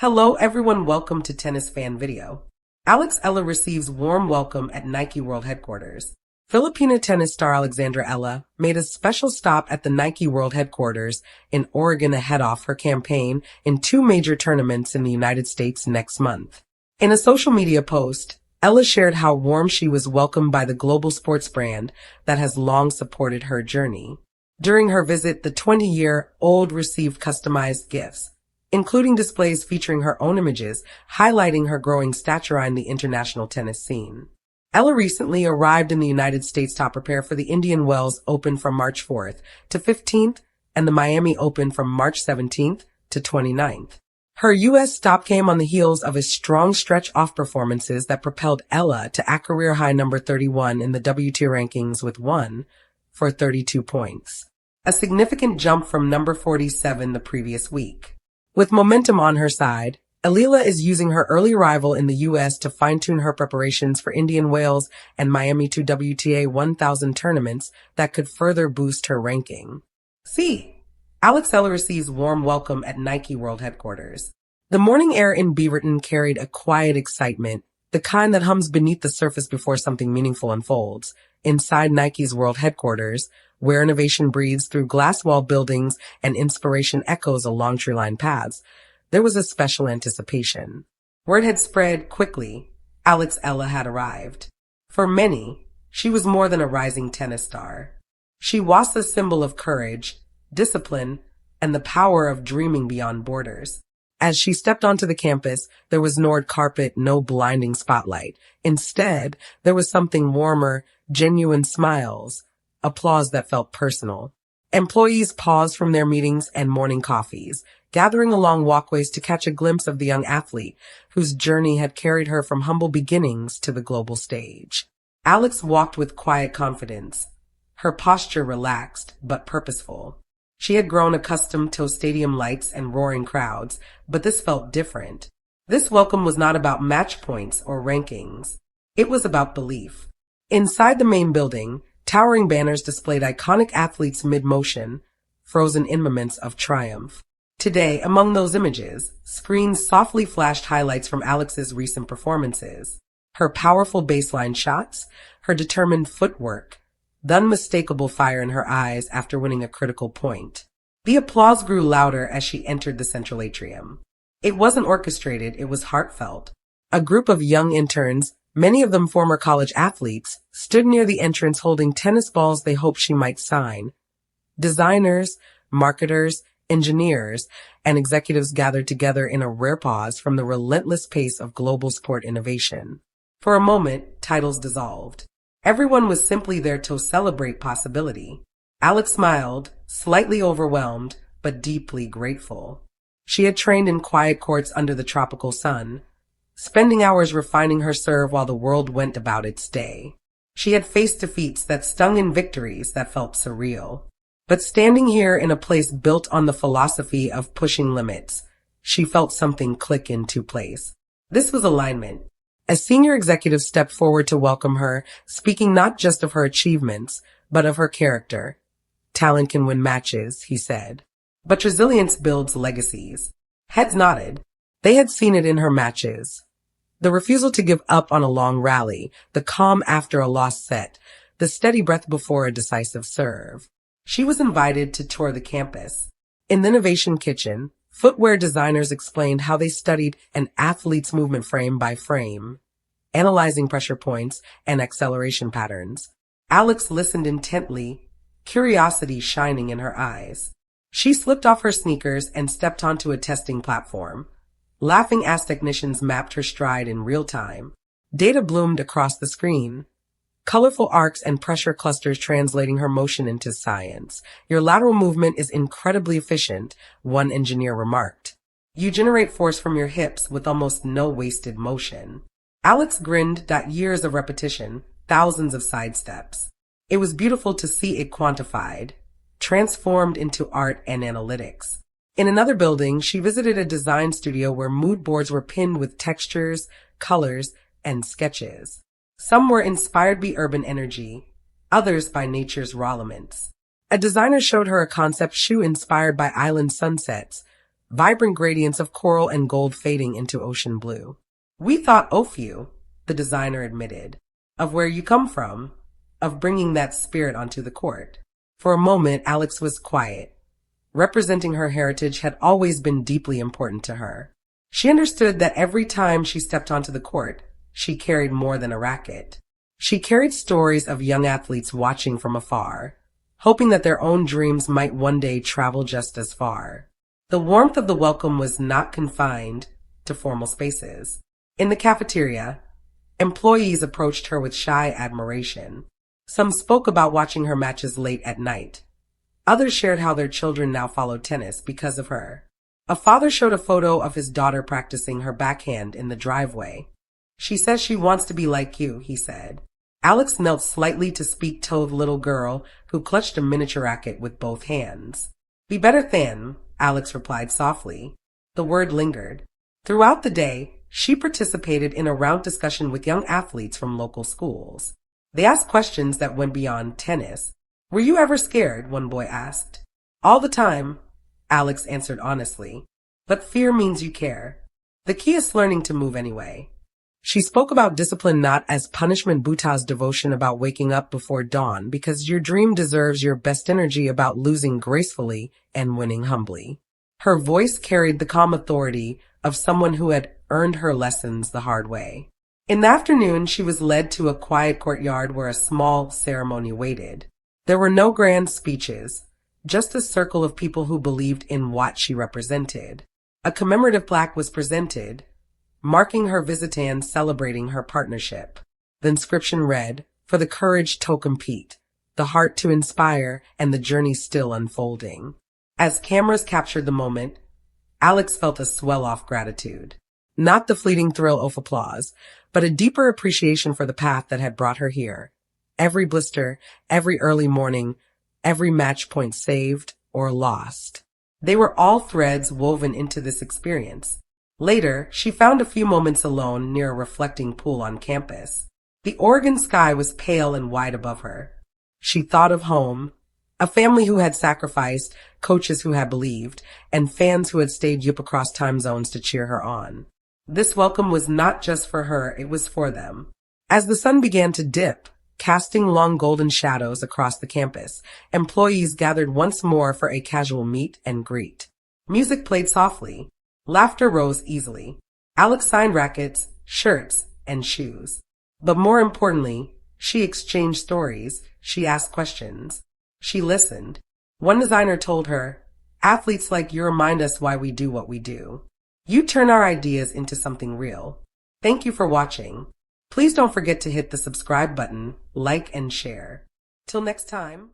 Hello everyone, welcome to Tennis Fan Video. Eala receives warm welcome at Nike World Headquarters. Filipina tennis star Alexandra Eala made a special stop at the Nike World Headquarters in Oregon to head off her campaign in two major tournaments in the United States next month. In a social media post, Eala shared how warm she was welcomed by the global sports brand that has long supported her journey. During her visit, the 20-year-old received customized gifts, including displays featuring her own images, highlighting her growing stature in the international tennis scene. Eala recently arrived in the United States to prepare for the Indian Wells Open from March 4th to 15th and the Miami Open from March 17th to 29th. Her U.S. stop came on the heels of a strong stretch-off performances that propelled Eala to a career-high number 31 in the WTA rankings with 1 for 32 points, a significant jump from number 47 the previous week. With momentum on her side, Eala is using her early arrival in the U.S. to fine-tune her preparations for Indian Wells and Miami 2 WTA 1000 tournaments that could further boost her ranking. Eala receives warm welcome at Nike World Headquarters. The morning air in Beaverton carried a quiet excitement, the kind that hums beneath the surface before something meaningful unfolds. Inside Nike's World Headquarters, where innovation breathes through glass-wall buildings and inspiration echoes along tree-lined paths, there was a special anticipation. Word had spread quickly. Eala had arrived. For many, she was more than a rising tennis star. She was the symbol of courage, discipline, and the power of dreaming beyond borders. As she stepped onto the campus, there was no red carpet, no blinding spotlight. Instead, there was something warmer, genuine smiles, applause that felt personal. Employees paused from their meetings and morning coffees, gathering along walkways to catch a glimpse of the young athlete whose journey had carried her from humble beginnings to the global stage. Alex walked with quiet confidence, her posture relaxed but purposeful. She had grown accustomed to stadium lights and roaring crowds, but this felt different. This welcome was not about match points or rankings. It was about belief. Inside the main building, towering banners displayed iconic athletes mid-motion, frozen in moments of triumph. Today, among those images, screens softly flashed highlights from Alex's recent performances. Her powerful baseline shots, her determined footwork, the unmistakable fire in her eyes after winning a critical point. The applause grew louder as she entered the central atrium. It wasn't orchestrated, it was heartfelt. A group of young interns, many of them former college athletes, stood near the entrance holding tennis balls they hoped she might sign. Designers, marketers, engineers, and executives gathered together in a rare pause from the relentless pace of global sport innovation. For a moment, titles dissolved. Everyone was simply there to celebrate possibility. Alex smiled, slightly overwhelmed, but deeply grateful. She had trained in quiet courts under the tropical sun, spending hours refining her serve while the world went about its day. She had faced defeats that stung and victories that felt surreal. But standing here in a place built on the philosophy of pushing limits, she felt something click into place. This was alignment. A senior executive stepped forward to welcome her, speaking not just of her achievements, but of her character. Talent can win matches, he said, but resilience builds legacies. Heads nodded. They had seen it in her matches. The refusal to give up on a long rally, the calm after a lost set, the steady breath before a decisive serve. She was invited to tour the campus. In the innovation kitchen, footwear designers explained how they studied an athlete's movement frame by frame, analyzing pressure points and acceleration patterns. Alex listened intently, curiosity shining in her eyes. She slipped off her sneakers and stepped onto a testing platform, laughing as technicians mapped her stride in real time. Data bloomed across the screen, colorful arcs and pressure clusters translating her motion into science. Your lateral movement is incredibly efficient, one engineer remarked. You generate force from your hips with almost no wasted motion. Alex grinned that years of repetition, thousands of side steps. It was beautiful to see it quantified, transformed into art and analytics. In another building, she visited a design studio where mood boards were pinned with textures, colors, and sketches. Some were inspired by urban energy, others by nature's raw elements. A designer showed her a concept shoe inspired by island sunsets, vibrant gradients of coral and gold fading into ocean blue. "We thought of you," the designer admitted, "of where you come from, of bringing that spirit onto the court." For a moment, Alex was quiet. Representing her heritage had always been deeply important to her. She understood that every time she stepped onto the court, she carried more than a racket. She carried stories of young athletes watching from afar, hoping that their own dreams might one day travel just as far. The warmth of the welcome was not confined to formal spaces. In the cafeteria, employees approached her with shy admiration. Some spoke about watching her matches late at night. Others shared how their children now followed tennis because of her. A father showed a photo of his daughter practicing her backhand in the driveway. "She says she wants to be like you," he said. Alex knelt slightly to speak to the little girl who clutched a miniature racket with both hands. "Be better than," Alex replied softly. The word lingered. Throughout the day, she participated in a round discussion with young athletes from local schools. They asked questions that went beyond tennis. "Were you ever scared?" one boy asked. "All the time," Alex answered honestly. "But fear means you care. The key is learning to move anyway." She spoke about discipline not as punishment but as devotion, about waking up before dawn because your dream deserves your best energy, about losing gracefully and winning humbly. Her voice carried the calm authority of someone who had earned her lessons the hard way. In the afternoon, she was led to a quiet courtyard where a small ceremony waited. There were no grand speeches, just a circle of people who believed in what she represented. A commemorative plaque was presented, marking her visit and celebrating her partnership. The inscription read, "For the courage to compete, the heart to inspire, and the journey still unfolding." As cameras captured the moment, Alex felt a swell of gratitude. Not the fleeting thrill of applause, but a deeper appreciation for the path that had brought her here. Every blister, every early morning, every match point saved or lost. They were all threads woven into this experience. Later, she found a few moments alone near a reflecting pool on campus. The Oregon sky was pale and wide above her. She thought of home, a family who had sacrificed, coaches who had believed, and fans who had stayed up across time zones to cheer her on. This welcome was not just for her, it was for them. As the sun began to dip, casting long golden shadows across the campus, employees gathered once more for a casual meet and greet. Music played softly. Laughter rose easily. Alex signed rackets, shirts, and shoes. But more importantly, she exchanged stories. She asked questions. She listened. One designer told her, "Athletes like you remind us why we do what we do. You turn our ideas into something real." Thank you for watching. Please don't forget to hit the subscribe button, like, and share. Till next time.